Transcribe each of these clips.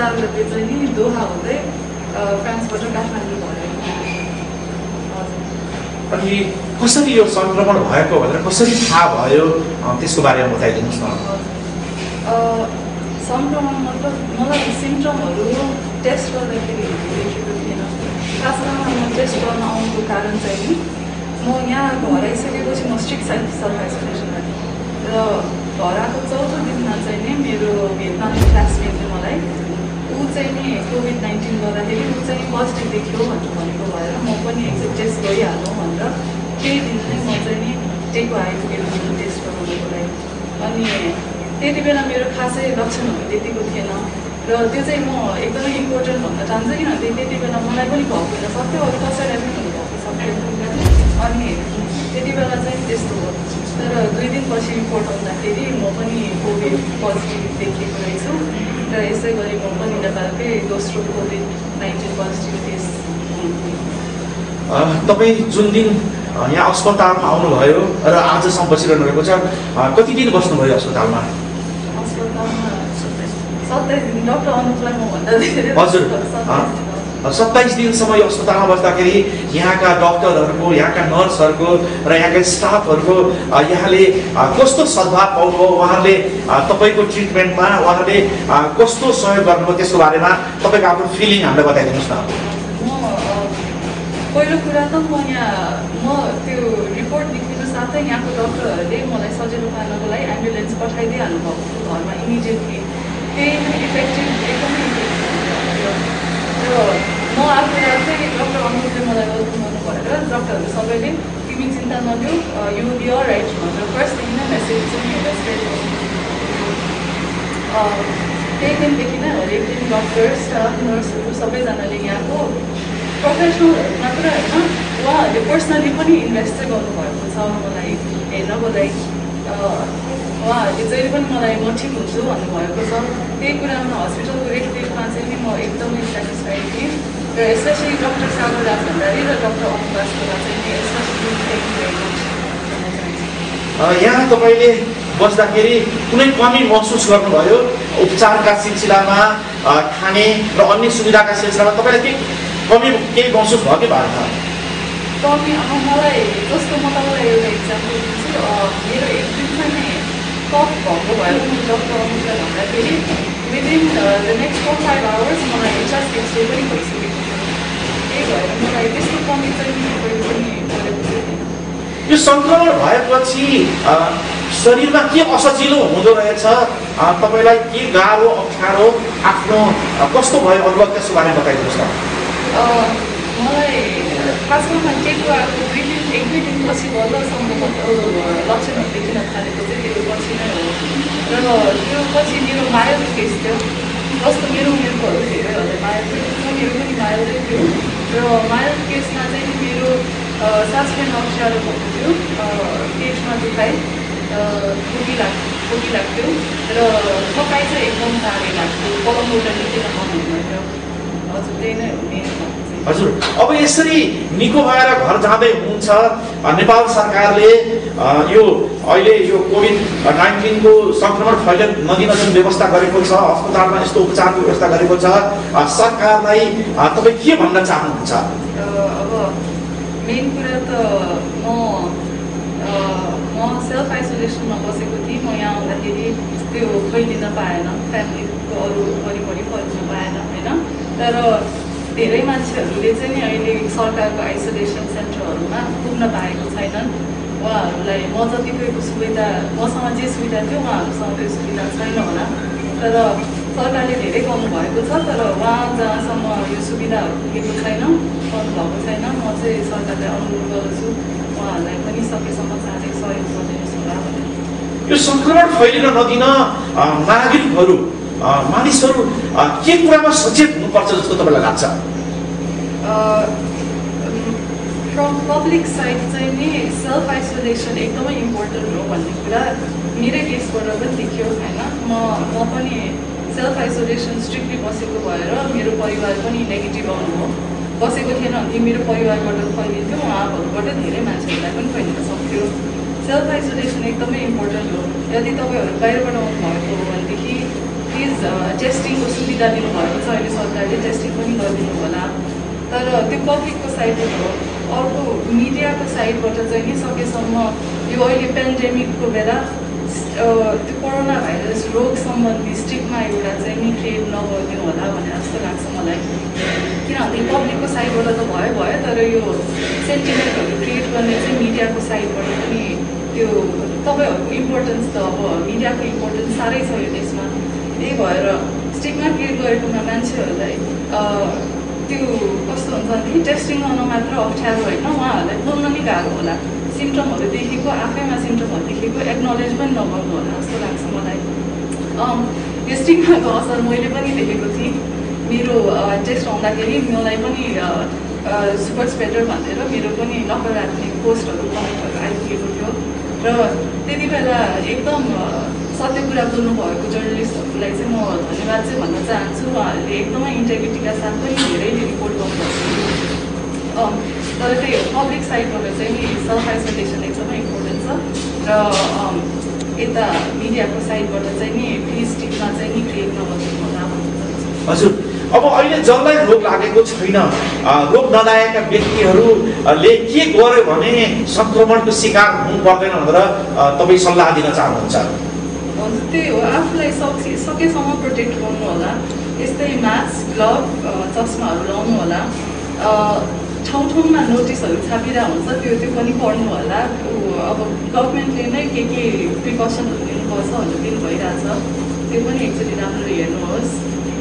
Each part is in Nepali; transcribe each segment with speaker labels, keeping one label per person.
Speaker 1: 4 गते चाहिँ नि दोहा हुँदै फ्रान्सबाट काठमाडौँ भयो।
Speaker 2: अनि कसरी यो संक्रमण भएको भनेर कसरी थाहा भयो त्यसको बारेमा बताइदिनुहोस् न।
Speaker 1: संक्रमण मतलब मलाई सिम्पटमहरू टेस्ट गर्दाखेरि देखेको थिएन। खासमा म टेस्ट गर्न आउनुको कारण चाहिँ नि म यहाँ घर आइसकेपछि म स्ट्रिक्ट सेल्फ आइसोलेसनमा थिएँ र घर आएको 4औं दिनमा चाहिँ नि मेरो भियतनामी क्लासमेटले मलाई ऊ चाहिँ नि कोभिड-19 गर्दाखेरि ऊ चाहिँ पोजिटिभ देखियो भनेर भनेको भएर म पनि एकचोटि टेस्ट गरिहालौँ भनेर त्यही दिन नै म चाहिँ नि टेको आइपुगेको टेस्ट गराउनुको लागि। अनि त्यति बेला मेरो खासै लक्षणहरू त्यतिको थिएन र त्यो चाहिँ म एकदमै इम्पोर्टेन्ट भन्न चाहन्छु किनभने त्यति बेला मलाई पनि भएको हुन सक्थ्यो अरू कसैलाई पनि हुनुभएको सक्थ्यो। अनि त्यति बेला चाहिँ त्यस्तो हो। तर 2 दिनपछि रिपोर्ट आउँदाखेरि म पनि कोभिड पोजिटिभ देखिएको रहेछु र यसै गरी म पनि नेपालकै दोस्रो कोभिड-19 पोजिटिभ केस।
Speaker 2: तपाईँ जुन दिन यहाँ अस्पतालमा आउनुभयो र आजसम्म बसिरहनु भएको छ, कति दिन बस्नुभयो अस्पतालमा?
Speaker 1: अस्पतालमा 27 दिन। डक्टर अनुपलाई म भन्दा धेरै।
Speaker 2: हजुर, 27 दिनसम्म यो अस्पतालमा बस्दाखेरि यहाँका डक्टरहरूको, यहाँका नर्सहरूको र यहाँका स्टाफहरूको यहाँले कस्तो सद्भाव पाउनुभयो? उहाँहरूले तपाईँको ट्रिटमेन्टमा उहाँहरूले कस्तो सहयोग गर्नुभयो त्यसको बारेमा तपाईँको आफ्नो फिलिङ हामीलाई बताइदिनुहोस् न।
Speaker 1: पहिलो कुरा त म त्यो रिपोर्ट निस्किनु साथै यहाँको डक्टरहरूले मलाई सजिलो पार्नको लागि एम्बुलेन्स पठाइदिइहाल्नु भएको घरमा इमिडिएटली। त्यही नै इफेक्टिभ एकदमै थियो र म आफूलाई चाहिँ डक्टर अनुपले मलाई वेलकम गर्नु भएर डक्टरहरू सबैले तिमी चिन्ता नलिऊ, यु विल बी अलराइट भनेर फर्स्टदेखि नै मेसेज चाहिँ स्प्रेड गर्नु। त्यही दिनदेखि नै हरेक दिन डक्टर, स्टाफ, नर्सहरू सबैजनाले यहाँको प्रोफेसनलहरू मात्र होइन उहाँहरूले पर्सनली पनि इन्भेस्ट चाहिँ गर्नुभएको छ मलाई हेर्नको लागि। उहाँहरूले जहिले पनि मलाई म ठिक हुन्छु भन्नुभएको छ। त्यही कुरामा हस्पिटलको रेखदेखमा चाहिँ नि म एकदमै सेटिस्फाइड थिएँ र स्पेसली डक्टर सागर दास भण्डारी र डक्टर अनुवासकोलाई चाहिँ नि specially thank you very much भन्न चाहन्छु।
Speaker 2: यहाँ तपाईँले बस्दाखेरि कुनै कमी महसुस गर्नुभयो उपचारका सिलसिलामा, खाने र अन्य सुविधाका सिलसिलामा तपाईँलाई केही महसुस भयो कि भएन?
Speaker 1: कमी मलाई जस्तो म तपाईँलाई एउटा इक्जाम्पल दिन्छु। मेरो एक दिन चाहिँ नि कफ भएको भएर म डक्टर अनुपलाई भन्दाखेरि विदिन द नेक्स्ट 4-5 आवर्स मलाई चेस्ट एक्सरे पनि भइसकेको थियो। त्यही भएर मलाई त्यस्तो कमी चाहिँ परेको छैन।
Speaker 2: यो सङ्क्रमण भएपछि शरीरमा के असजिलो हुँदो रहेछ, तपाईँलाई के गाह्रो अप्ठ्यारो आफ्नो कस्तो भयो अनुभव त्यसको बारेमा बताइदिनुहोस् न।
Speaker 1: मलाई खासमा टेको आएको 1-2 दिनपछि बल्लसम्म लक्षणहरू देखिन थालेको चाहिँ त्यो पछि नै हो र त्यो पछि मेरो माइल्ड केस थियो। जस्तो मेरो उमेरकोहरू धेरै होला माइल्ड थियो, मेरो पनि माइल्डै थियो र माइल्ड केसमा चाहिँ मेरो सास फेर्न अप्ठ्यारो भएको थियो, पेटमा दुखाइ, खोकी लाग्थ्यो र थकाइ चाहिँ एकदम गाह्रो लाग्थ्यो, पलङबाट निस्किन मन हुन्थ्यो। हजुर, त्यही नै हो मेरो।
Speaker 2: हजुर, अब यसरी निको भएर घर जाँदै हुनुहुन्छ, नेपाल सरकारले यो अहिले यो कोभिड-19 को संक्रमण फैलिन नदिन जुन व्यवस्था गरेको छ, अस्पतालमा यस्तो उपचारको व्यवस्था गरेको छ, सरकारलाई तपाईँ के भन्न चाहनुहुन्छ?
Speaker 1: अब मेन कुरा त म सेल्फ आइसोलेसनमा बसेको थिएँ। म यहाँ आउँदाखेरि त्यो फैलिन पाएन, फ्यामिलीको अरू वरिपरि फैलिन पाएन होइन। तर धेरै मान्छेहरूले चाहिँ नि अहिले सरकारको आइसोलेसन सेन्टरहरूमा पुग्न पाएको छैनन्। उहाँहरूलाई म जतिको सुविधा, मसँग जे सुविधा थियो उहाँहरूसँग त्यो सुविधा छैन होला। तर सरकारले धेरै गर्नुभएको छ, तर उहाँ जहाँसम्म यो सुविधाहरू पुगेको छैन, गर्नुभएको छैन। म चाहिँ सरकारलाई अनुरोध गर्दछु उहाँहरूलाई पनि सकेसम्म चाँडै सहयोग गरिदिनुहोस् होला भनेर।
Speaker 2: यो सङ्क्रमण फैलिन नदिन नागरिकहरू, मानिसहरू के कुरामा सचेत हुनुपर्छ जस्तो तपाईँलाई लाग्छ?
Speaker 1: फ्रम पब्लिक साइड चाहिँ नि सेल्फ आइसोलेसन एकदमै इम्पोर्टेन्ट हो भन्ने कुरा मेरै केसबाट पनि देखियो होइन। म पनि सेल्फ आइसोलेसन स्ट्रिक्टली बसेको भएर मेरो परिवार पनि नेगेटिभ आउनुभयो। बसेको थिएन भने मेरो परिवारबाट फैलिन्थ्यो, उहाँहरूबाट धेरै मान्छेहरूलाई पनि फैलिन सक्थ्यो। सेल्फ आइसोलेसन एकदमै इम्पोर्टेन्ट हो। यदि तपाईँहरू बाहिरबाट आउनुभएको हो भनेदेखि प्लिज टेस्टिङको सुविधा दिनुभएको छ अहिले सरकारले टेस्टिङ पनि गरिदिनु होला तर त्यो पब्लिकको साइडबाट हो अर्को मिडियाको साइडबाट चाहिँ नि सकेसम्म यो अहिले पेन्डेमिकको बेला त्यो कोरोना भाइरस रोग सम्बन्धी स्टिकमा एउटा चाहिँ नि क्रिएट नगरिदिनु होला भनेर जस्तो लाग्छ मलाई किनभने पब्लिकको साइडबाट त भयो तर यो सेन्टिमेन्टहरू क्रिएट गर्ने चाहिँ मिडियाको साइडबाट पनि त्यो तपाईँहरूको इम्पोर्टेन्स त अब मिडियाको इम्पोर्टेन्स साह्रै छ यो देशमा त्यही भएर स्टिकमा क्रिएट गरेकोमा मान्छेहरूलाई त्यो कस्तो हुन्छ भने टेस्टिङ गर्न मात्र अप्ठ्यारो होइन उहाँहरूलाई बोल्न नै गाह्रो होला सिम्टमहरू देखेको आफैमा सिम्टमहरू देखेको एक्नोलेज पनि नगर्नु होला जस्तो लाग्छ मलाई यो स्टिगमाको असर मैले पनि देखेको थिएँ मेरो टेस्ट आउँदाखेरि मलाई पनि सुपर स्प्रेडर भनेर मेरो पनि नकारात्मक पोस्टहरू कमेन्टहरू आइपुगेको थियो र त्यति बेला एकदम सत्य कुरा बोल्नु भएको जर्नलिस्टहरूलाई चाहिँ म धन्यवाद चाहिँ भन्न चाहन्छु उहाँहरूले एकदमै इन्टेग्रिटीका साथ पनि धेरैले रिपोर्ट गर्नुभएको तर त्यही हो पब्लिक साइडबाट चाहिँ नि सेल्फ आइसोलेसन एकदमै इम्पोर्टेन्ट छ र यता मिडियाको साइडबाट चाहिँ नि प्लिज स्टिकमा चाहिँ नि क्रिएट नगरिदिनु होला भन्न चाहन्छु
Speaker 2: हजुर अब अहिले जसलाई रोग लागेको छैन रोग नलागेका व्यक्तिहरूले के गर्यो भने संक्रमणको शिकार हुनु पर्दैन भनेर तपाईँ सल्लाह दिन चाहनुहुन्छ
Speaker 1: त्यही हो आफूलाई सकेसम्म प्रोटेक्ट गर्नु होला यस्तै मास्क ग्लभ चस्माहरू लाउनु होला ठाउँमा नोटिसहरू छापिरहेको हुन्छ त्यो पनि पढ्नु होला अब गभर्मेन्टले नै के प्रिकसनहरू लिनुपर्छ भनेर दिनु भइरहेछ त्यो पनि एकचोटि राम्ररी हेर्नुहोस्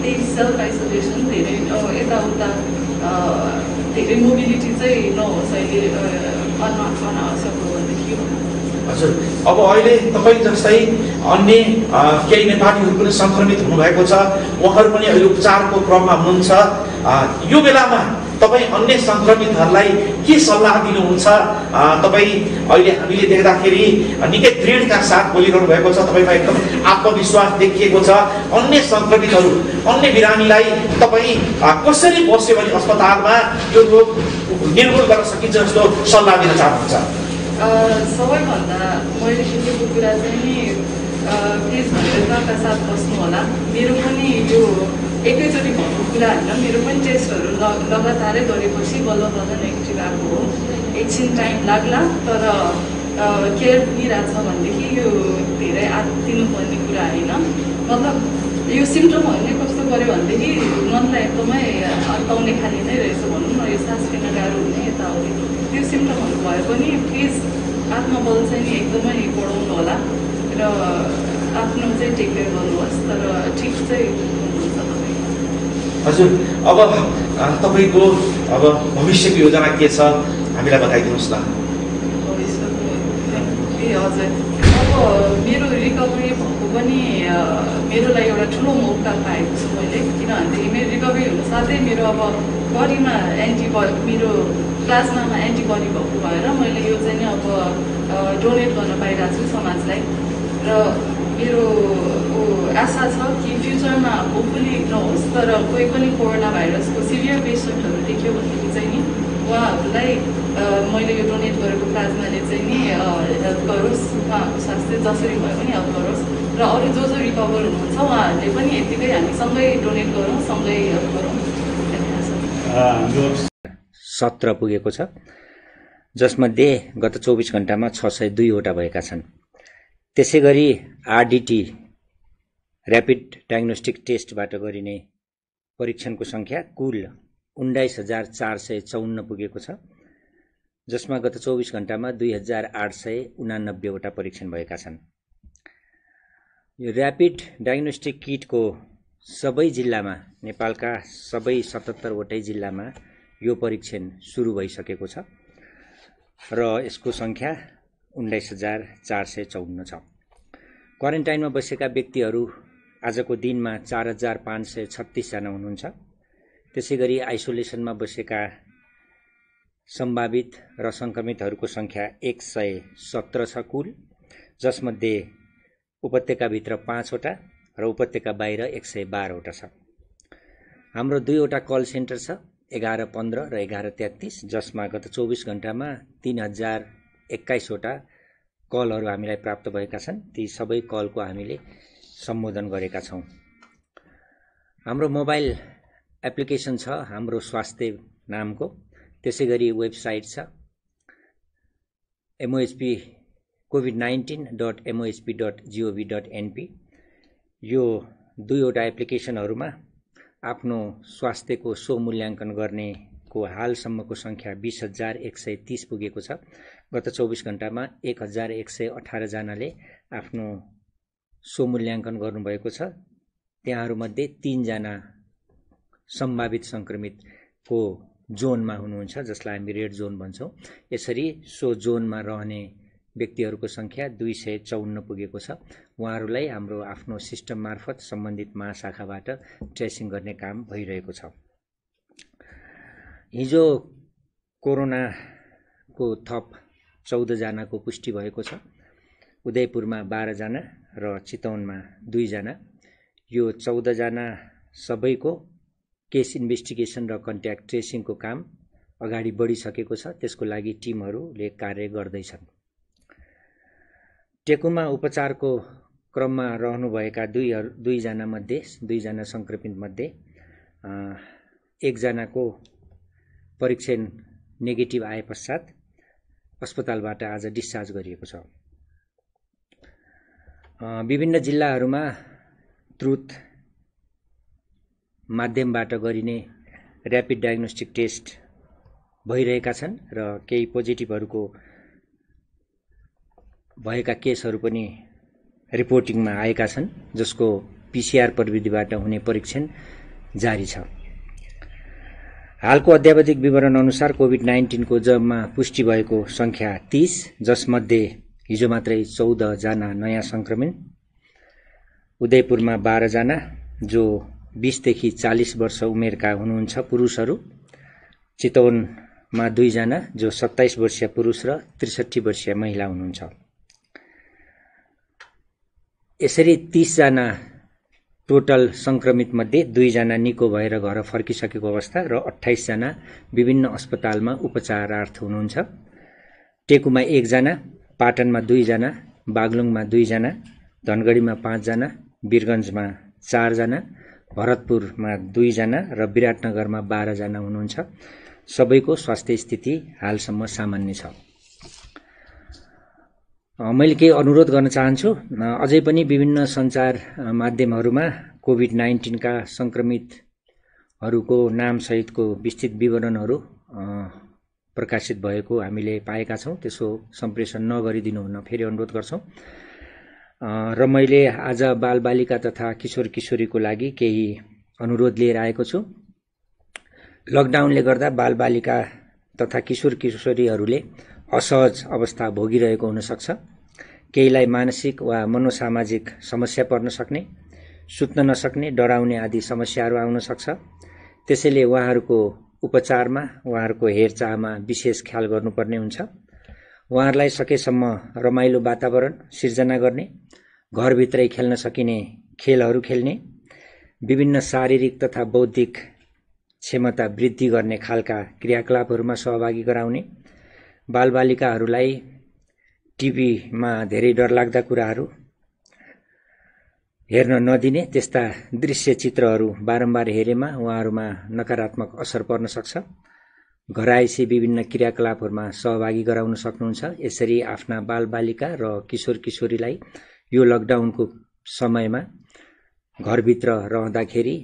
Speaker 1: त्यही सेल्फ आइसोलेसन धेरै यताउता धेरै मोबिलिटी चाहिँ नहोस् अहिले अनावश्यक हो भनेदेखि
Speaker 2: हजुर अब अहिले तपाईँ जस्तै अन्य केही नेपालीहरू पनि सङ्क्रमित हुनुभएको छ उहाँहरू पनि अहिले उपचारको क्रममा हुनुहुन्छ यो बेलामा तपाईँ अन्य सङ्क्रमितहरूलाई के सल्लाह दिनुहुन्छ तपाईँ अहिले हामीले देख्दाखेरि निकै दृढता साथ बोलिरहनु भएको छ तपाईँमा एकदम आत्मविश्वास देखिएको छ अन्य सङ्क्रमितहरू अन्य बिरामीलाई तपाईँ कसरी बस्यो भने अस्पतालमा यो रोग निर्मूल गर्न सकिन्छ जस्तो सल्लाह दिन चाहनुहुन्छ
Speaker 1: सबैभन्दा मैले सिकेको कुरा चाहिँ नि प्लिज धैर्यताका साथ बस्नु होला मेरो पनि यो एकैचोटि भएको कुरा होइन मेरो पनि टेस्टहरू लगातारै गरेपछि बल्ल नेगेटिभ आएको हो एकछिन टाइम लाग्ला तर केयर पुगिरहेछ भनेदेखि यो धेरै आत्तिनुपर्ने कुरा होइन मतलब यो सिम्टमहरू नै कस्तो गऱ्यो भनेदेखि मनलाई एकदमै अत्ताउने खाने नै रहेछ भनौँ न यो सास फेर्न गाह्रो हुने यताउति त्यो सिम्टमहरू भए पनि प्लिज आत्मबल चाहिँ नि एकदमै बढाउनु होला र आफ्नो चाहिँ टेक केयर गर्नुहोस् तर ठिक चाहिँ हुनुहुन्छ तपाईँ
Speaker 2: हजुर अब तपाईँको अब भविष्यको योजना के छ हामीलाई बताइदिनुहोस् न
Speaker 1: हजुर अब मेरो रिकभरी भएको पनि मेरो लागि एउटा ठुलो मौका पाएको छु मैले किनभनेदेखि मेरो रिकभरी हुनु साथै मेरो अब बडीमा एन्टिबडी मेरो प्लाज्मामा एन्टिबडी भएको भएर मैले यो चाहिँ अब डोनेट गर्न पाइरहेको छु समाजलाई र मेरो आशा छ कि फ्युचरमा होपफुली नहोस् तर कोही पनि कोरोना भाइरसको सिभियर पेसेन्टहरू देख्यो भनेदेखि चाहिँ नि उहाँहरूलाई मैले यो डोनेट गरेको प्लाज्माले चाहिँ नि हेल्प गरोस् उहाँहरूको स्वास्थ्य जसरी भए पनि हेल्प गरोस् र अरू जो रिकभर हुनुहुन्छ उहाँहरूले पनि यतिकै हामी सँगै डोनेट गरौँ सँगै हेल्प गरौँ
Speaker 3: सत्र पुगेको छ जसमध्ये गत 24 घण्टामा 602वटा भएका छन् त्यसै गरी आरडिटी ऱ्यापिड डायग्नोस्टिक टेस्टबाट गरिने परीक्षणको सङ्ख्या कुल 19,454 पुगेको छ जसमा गत 24 घण्टामा 2,889वटा परीक्षण भएका छन् यो ऱ्यापिड डायग्नोस्टिक किटको सबै जिल्लामा नेपालका सबै 77वटै जिल्लामा यो परीक्षण सुरु भइसकेको छ र यसको सङ्ख्या 19,454 छ क्वारेन्टाइनमा बसेका व्यक्तिहरू आजको दिनमा 4,536 जना हुनुहुन्छ त्यसै गरी आइसोलेसनमा बसेका सम्भावित र सङ्क्रमितहरूको सङ्ख्या 117 छ कुल जसमध्ये उपत्यकाभित्र 5वटा र उपत्यका बाहिर 112वटा छ हाम्रो 2वटा कल सेन्टर छ 11:15 र 11:33 जसमा गत 24 घण्टामा 3,021वटा कलहरू हामीलाई प्राप्त भएका छन् ती सबै कलको हामीले सम्बोधन गरेका छौँ हाम्रो मोबाइल एप्लिकेसन छ हाम्रो स्वास्थ्य नामको, त्यसै गरी वेबसाइट छ MOHP covid19.mohp.gov.np। यो दुईवटा एप्लिकेसनहरूमा आफ्नो स्वास्थ्यको स्वमूल्याङ्कन गर्नेको हालसम्मको सङ्ख्या 20,130 पुगेको छ। गत 24 घण्टामा 1,118 जनाले आफ्नो स्वमूल्याङ्कन गर्नुभएको छ। त्यहाँहरूमध्ये 3 जना सम्भावित संक्रमितको जोनमा हुनुहुन्छ, जसलाई हामी रेड जोन भन्छौँ। यसरी सो जोनमा रहने व्यक्तिहरूको सङ्ख्या 254 पुगेको छ। उहाँहरूलाई हाम्रो आफ्नो सिस्टम मार्फत सम्बन्धित महाशाखाबाट ट्रेसिङ गर्ने काम भइरहेको छ। हिजो कोरोनाको थप 14 जनाको पुष्टि भएको छ। उदयपुरमा 12 जना र चितवनमा 2 जना। यो 14 जना सबैको केस इन्भेस्टिगेसन र कन्ट्याक्ट ट्रेसिङको काम अगाडि बढिसकेको छ। त्यसको लागि टिमहरूले कार्य गर्दैछन्। टेकुमा उपचारको क्रममा रहनुभएका 2 जना मध्ये 2 जना संक्रमित मध्ये 1 जनाको परीक्षण नेगेटिभ आए पश्चात अस्पतालबाट आज डिस्चार्ज गरिएको छ। विभिन्न जिल्लाहरूमा ट्रुथ माध्यमबाट गरिने र्यापिड डायग्नोस्टिक टेस्ट भइरहेका छन् र केही पोजिटिभहरूको भएका केसहरू पनि रिपोर्टिङमा आएका छन्, जसको PCR प्रविधिबाट हुने परीक्षण जारी छ। हालको अद्यावधिक विवरण अनुसार कोभिड-19 को जम्मा पुष्टि भएको संख्या 30, जसमध्ये हिजो मात्रै 14 जना नयाँ संक्रमित। उदयपुरमा 12 जना जो 20 देखि 40 वर्ष उमेरका हुनुहुन्छ पुरुषहरू। चितवनमा 2 जना जो 27 वर्षीय पुरुष र 63 वर्षीय महिला हुनुहुन्छ। यसरी 30 जना टोटल संक्रमित मध्ये 2 जना निको भएर घर फर्किसकेको अवस्था र 28 जना विभिन्न अस्पतालमा उपचारार्थ हुनुहुन्छ। टेकुमा 1 जना, पाटनमा 2 जना, बागलुङमा 2 जना, धनगढीमा 5 जना, वीरगञ्जमा 4 जना, भरतपुरमा 2 जना र विराटनगरमा 12 जना हुनुहुन्छ। सबैको स्वास्थ्य स्थिति हालसम्म सामान्य छ। मैले केही अनुरोध गर्न चाहन्छु। अझै पनि विभिन्न सञ्चार माध्यमहरूमा कोभिड-19 का संक्रमितहरूको नामसहितको विस्तृत विवरणहरू प्रकाशित भएको हामीले पाएका छौँ। त्यसो सम्प्रेषण नगरिदिनु हुन फेरि अनुरोध गर्छौँ। र मैले आज बालबालिका तथा किशोर किशोरीको लागि केही अनुरोध लिएर आएको छु। लकडाउनले गर्दा बालबालिका तथा किशोर किशोरीहरूले असहज अवस्था भोगिरहेको हुन सक्छ। केहीलाई मानसिक वा मनोसामाजिक समस्या पर्न सक्ने, सुत्न नसक्ने, डराउने आदि समस्याहरू आउन सक्छ। त्यसैले उहाँहरूको उपचारमा, उहाँहरूको हेरचाहमा विशेष ख्याल गर्नुपर्ने हुन्छ। उहाँहरूलाई सकेसम्म रमाइलो वातावरण सिर्जना गर्ने, घरभित्रै खेल्न सकिने खेलहरू खेल्ने, विभिन्न शारीरिक तथा बौद्धिक क्षमता वृद्धि गर्ने खालका क्रियाकलापहरूमा सहभागी गराउने, बालबालिकाहरूलाई टिभीमा धेरै डरलाग्दा कुराहरू हेर्न नदिने, त्यस्ता दृश्य चित्रहरू बारम्बार हेरेमा उहाँहरूमा नकारात्मक असर पर्न सक्छ। घरायसी विभिन्न क्रियाकलापहरूमा सहभागी गराउन सक्नुहुन्छ। यसरी आफ्ना बालबालिका र किशोर किशोरीलाई यो लकडाउनको समयमा घरभित्र रहँदाखेरि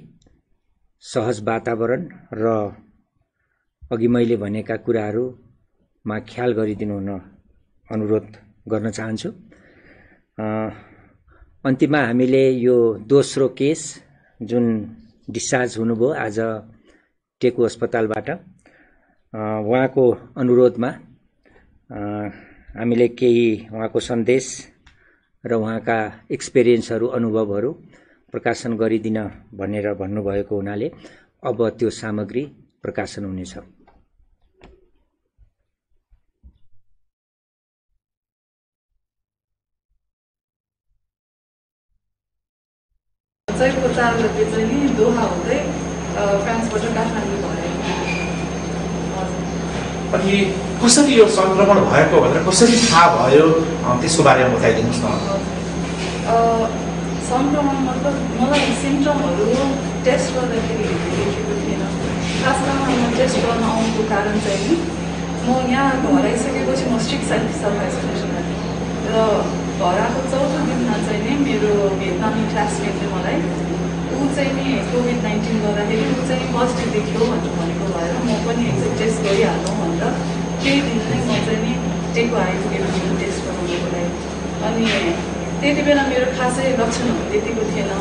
Speaker 3: सहज वातावरण र अघि मैले भनेका कुराहरूमा ख्याल गरिदिनु हुन अनुरोध गर्न चाहन्छु। अन्तिममा हामीले यो दोस्रो केस जुन डिस्चार्ज हुनुभयो आज टेकु अस्पतालबाट, उहाँको अनुरोधमा हामीले केही उहाँको सन्देश र उहाँका एक्सपिरियन्सहरू, अनुभवहरू प्रकाशन गरिदिन भनेर भन्नुभएको हुनाले अब त्यो सामग्री प्रकाशन हुनेछ।
Speaker 1: को 4 गते चाहिँ नि दोहा हुँदै फ्रान्सबाट काठमाडौँ भयो।
Speaker 2: अनि कसरी यो संक्रमण भएको भनेर कसरी थाहा भयो त्यसको बारेमा बताइदिनुहोस् न।
Speaker 1: सङ्क्रमण मतलब मलाई सिम्टमहरू टेस्ट गर्दाखेरि देखेको थिएन। खास गरेर म टेस्ट गर्न आउनुको कारण चाहिँ नि म यहाँ घर आइसकेपछि म स्ट्रिक्ट सेल्फ आइसोलेसन र घर आएको चौथो दिनमा चाहिँ नि मेरो भियतनामी क्लासमेटले मलाई ऊ चाहिँ नि कोभिड-19 गर्दाखेरि ऊ चाहिँ पोजिटिभ देखियो भनेर भनेको भएर म पनि एकचोटि टेस्ट गरिहालौँ भनेर त्यही दिन नै म चाहिँ नि टेको आइपुगेको थिएँ टेस्ट गराउनुको लागि। अनि त्यति बेला मेरो खासै लक्षणहरू त्यतिको थिएन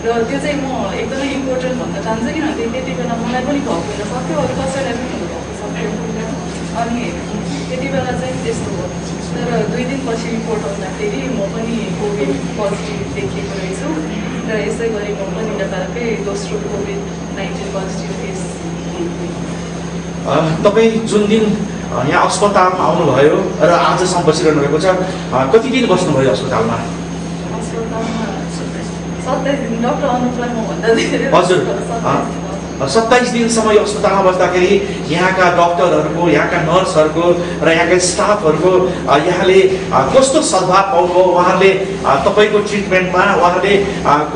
Speaker 1: र त्यो चाहिँ म एकदमै इम्पोर्टेन्ट भन्न चाहन्छु किनभने त्यति बेला मलाई पनि भएको हुन सक्यो अरू कसैलाई पनि हुनुभएको सक्यो। अनि त्यति बेला चाहिँ त्यस्तो हो। तर 2 दिनपछि रिपोर्ट आउँदाखेरि म पनि कोभिड पोजिटिभ देखिएको रहेछु र यसै गरी म पनि नेपालकै दोस्रो कोभिड-19 पोजिटिभ केस।
Speaker 2: तपाईँ जुन दिन यहाँ अस्पतालमा आउनुभयो र आजसम्म बसिरहनु भएको छ, कति दिन बस्नुभयो अस्पतालमा?
Speaker 1: अस्पतालमा 27 दिन। डक्टर अनुपलाई म भन्दा धेरै।
Speaker 2: हजुर, 27 दिनसम्म यो अस्पतालमा बस्दाखेरि यहाँका डक्टरहरूको, यहाँका नर्सहरूको र यहाँका स्टाफहरूको यहाँले कस्तो सद्भाव पाउनुभयो? उहाँहरूले तपाईँको ट्रिटमेन्टमा उहाँहरूले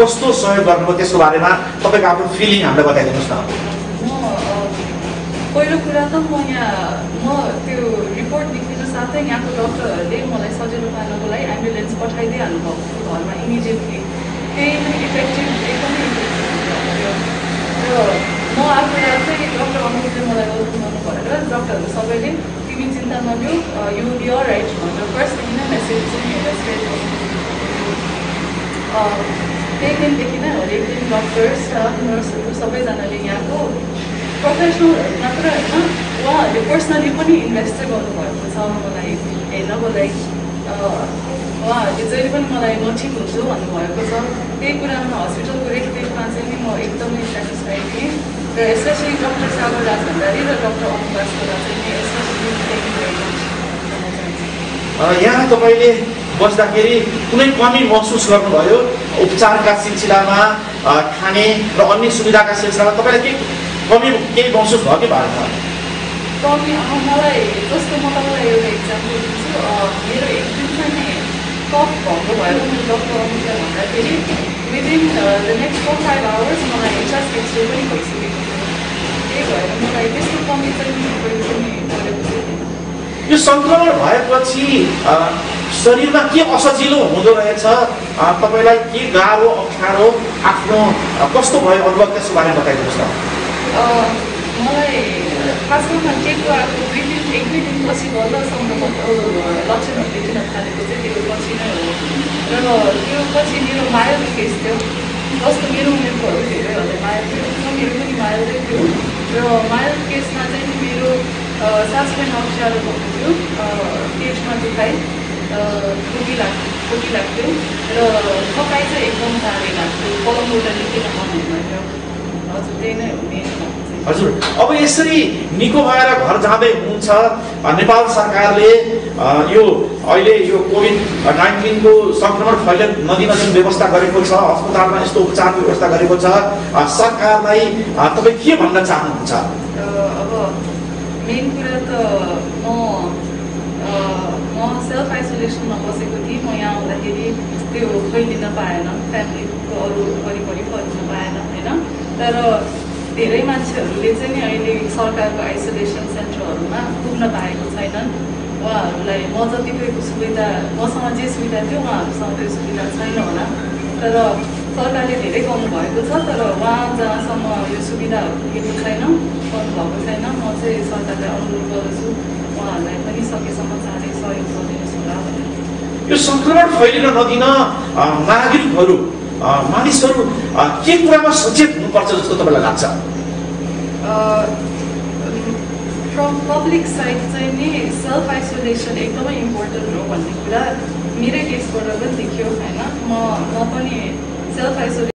Speaker 2: कस्तो सहयोग गर्नुभयो त्यसको बारेमा तपाईँको आफ्नो फिलिङ हामीलाई बताइदिनुहोस् न।
Speaker 1: पहिलो कुरा त म त्यो रिपोर्ट निक्लिनु साथै यहाँको डक्टरहरूले मलाई सजिलो पार्नको लागि एम्बुलेन्स पठाइदिइहाल्नु भएको घरमा इमिडिएटली। त्यही पनि इफेक्टिभ एकदमै थियो र म आफू चाहिँ डक्टर अनुपले मलाई वेलकम गर्नु भनेर डक्टरहरू सबैले तिमी चिन्ता नलियो यु विल बी अलराइट भनेर फर्स्टदेखि नै मेसेज चाहिँ स्प्रेड गर्नु। त्यही दिनदेखि नै हरेक दिन डक्टर स्टाफ नर्सहरू सबैजनाले यहाँको प्रोफेसनलहरू मात्र होइन उहाँहरूले पर्सनली पनि इन्भेस्ट चाहिँ गर्नुभएको छ मलाई हेर्नको लागि। उहाँहरूले जहिले पनि मलाई म ठिक हुन्छु भन्नुभएको छ। त्यही कुरामा हस्पिटलको रेखदेखमा चाहिँ नि म एकदमै सेटिस्फाइड थिएँ र स्पेसली डक्टर सागर राज भण्डारी र डक्टर अनुपासकोलाई चाहिँ नि specially thank you very much भन्न चाहन्छु।
Speaker 2: यहाँ तपाईँले बस्दाखेरि कुनै कमी महसुस गर्नुभयो उपचारका सिलसिलामा, खाने र अन्य सुविधाका सिलसिलामा तपाईँलाई केही महसुस भयो कि भएन?
Speaker 1: कमी मलाई जस्तो म तपाईँलाई एउटा इक्जाम्पल दिन्छु। मेरो एक दिन चाहिँ कफ भएको भएर मैले डक्टर अनुपलाई भन्दाखेरि विदिन द नेक्स्ट 4-5 आवर्स मलाई चेस्ट एक्सरे पनि भइसकेको थियो। त्यही भएर मलाई त्यस्तो कमी चाहिँ कहिले पनि परेको थिएन।
Speaker 2: यो सङ्क्रमण भएपछि शरीरमा के असजिलो हुँदो रहेछ, तपाईँलाई के गाह्रो अप्ठ्यारो आफ्नो कस्तो भयो अनुभव त्यसको बारेमा बताइदिनुहोस् न।
Speaker 1: मलाई खास गरेर टेको आएको 1-2 दिनपछि बल्ल सङ्क्रमणको लक्षणहरू देखिन थालेको चाहिँ त्यो पछि नै हो र त्यो पछि मेरो माइल्ड केस थियो। जस्तो मेरो उमेरकोहरू धेरैहरूले माइल्ड थियो, मेरो पनि माइल्डै थियो र माइल्ड केसमा चाहिँ मेरो सास फेर्न अप्ठ्यारो भएको थियो, पेटमा दुखाइ, खोकी लाग्थ्यो र थकाइ चाहिँ एकदम साह्रै लाग्थ्यो, पलङबाट निस्किन मन हुन्थ्यो। हजुर, त्यही नै हो मेन।
Speaker 2: हजुर, अब यसरी निको भएर घर जाँदै हुनुहुन्छ, नेपाल सरकारले यो अहिले यो कोभिड-19 को सङ्क्रमण फैलिन नदिन जुन व्यवस्था गरेको छ, अस्पतालमा यस्तो उपचारको व्यवस्था गरेको छ, सरकारलाई तपाईँ के भन्न चाहनुहुन्छ?
Speaker 1: अब मेन कुरा त म सेल्फ आइसोलेसनमा बसेको थिएँ। म यहाँ आउँदाखेरि त्यो फैलिन पाएन, फ्यामिलीको अरू वरिपरि फैलिन पाएन होइन। तर धेरै मान्छेहरूले चाहिँ नि अहिले सरकारको आइसोलेसन सेन्टरहरूमा पुग्न पाएको छैनन्। उहाँहरूलाई म जतिको सुविधा, मसँग जे सुविधा थियो उहाँहरूसँग त्यो सुविधा छैन होला। तर सरकारले धेरै गर्नुभएको छ, तर उहाँ जहाँसम्म यो सुविधाहरू पुगेको छैन, गर्नुभएको छैन। म चाहिँ सरकारलाई अनुरोध गर्दछु उहाँहरूलाई पनि सकेसम्म चाँडै सहयोग गरिदिनुहोस् होला भनेर।
Speaker 2: यो सङ्क्रमण फैलिन नदिन नागरिकहरू, मानिसहरू के कुरामा सचेत हुनुपर्छ जस्तो तपाईँलाई लाग्छ?
Speaker 1: फ्रम पब्लिक साइड चाहिँ नि सेल्फ आइसोलेसन एकदमै इम्पोर्टेन्ट हो भन्ने कुरा मेरै केसबाट पनि देखियो होइन। म पनि सेल्फ आइसोलेसन